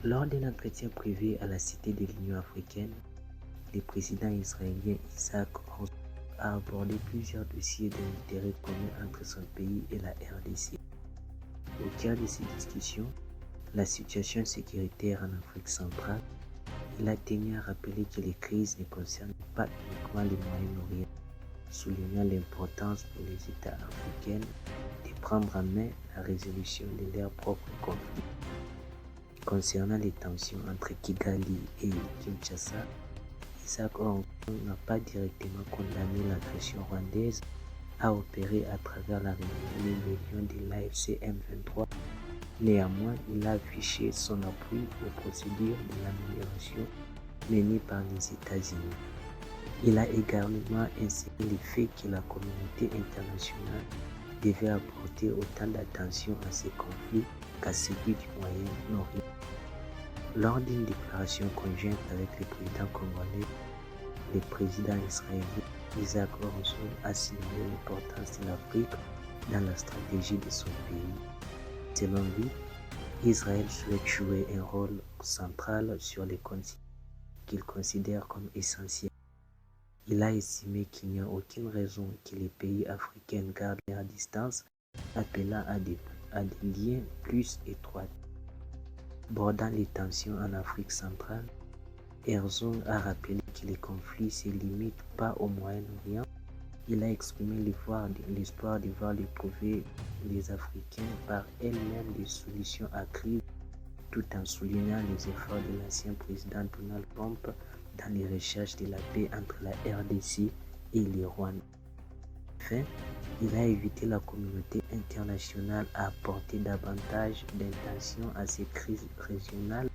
Lors d'un entretien privé à la Cité de l'Union africaine, le président israélien Isaac Herzog a abordé plusieurs dossiers d'intérêt commun entre son pays et la RDC. Au cœur de ces discussions, la situation sécuritaire en Afrique centrale, il a tenu à rappeler que les crises ne concernent pas uniquement le Moyen-Orient, soulignant l'importance pour les États africains de prendre en main la résolution de leurs propres conflits. Concernant les tensions entre Kigali et Kinshasa, Isaac Herzog n'a pas directement condamné l'agression rwandaise à opérer à travers la rébellion de l'AFC M23. Néanmoins, il a affiché son appui aux procédures de l'amélioration menées par les États-Unis. Il a également insisté le fait que la communauté internationale devait apporter autant d'attention à ces conflits qu'à celui du Moyen-Orient. Lors d'une déclaration conjointe avec le président congolais, le président israélien Isaac Herzog a signalé l'importance de l'Afrique dans la stratégie de son pays. Selon lui, Israël souhaite jouer un rôle central sur les continents qu'il considère comme essentiels. Il a estimé qu'il n'y a aucune raison que les pays africains gardent leur distance, appelant à des liens plus étroits. Abordant les tensions en Afrique centrale, Herzog a rappelé que les conflits ne se limitent pas au Moyen-Orient. Il a exprimé l'espoir de voir trouver les Africains par elles-mêmes des solutions à crise, tout en soulignant les efforts de l'ancien président Donald Trump dans les recherches de la paix entre la RDC et le Rwanda. Enfin, il a invité la communauté internationale à apporter davantage d'intention à ces crises régionales,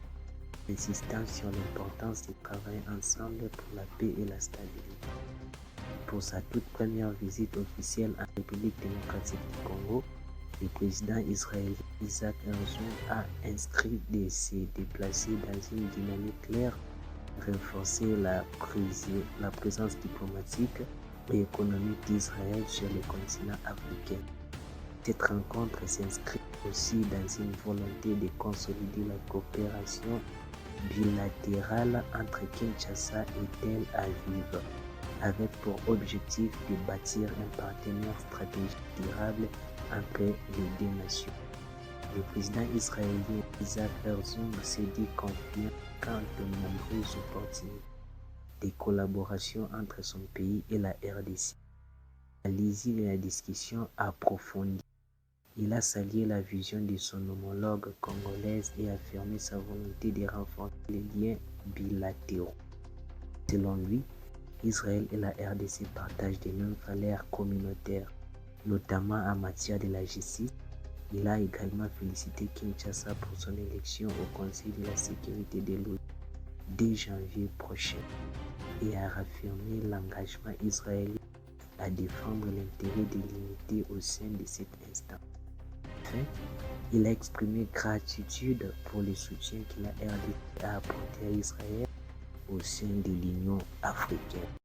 insistant sur l'importance de travailler ensemble pour la paix et la stabilité. Pour sa toute première visite officielle en République démocratique du Congo, le président israélien Isaac Herzog a inscrit de se déplacer dans une dynamique claire, renforcer la présence diplomatique et économique d'Israël sur le continent africain. Cette rencontre s'inscrit aussi dans une volonté de consolider la coopération bilatérale entre Kinshasa et Tel Aviv, avec pour objectif de bâtir un partenariat stratégique durable entre les deux nations. Le président israélien Isaac Herzog s'est dit confiant quant aux nombreuses opportunités de collaboration entre son pays et la RDC. À l'issue de la discussion approfondie, il a salué la vision de son homologue congolaise et affirmé sa volonté de renforcer les liens bilatéraux. Selon lui, Israël et la RDC partagent des mêmes valeurs communautaires, notamment en matière de la justice. Il a également félicité Kinshasa pour son élection au Conseil de la sécurité de l'ONU dès janvier prochain et a réaffirmé l'engagement israélien à défendre l'intérêt de l'unité au sein de cet instant. Enfin, il a exprimé gratitude pour le soutien que la RDC a apporté à Israël au sein de l'Union africaine.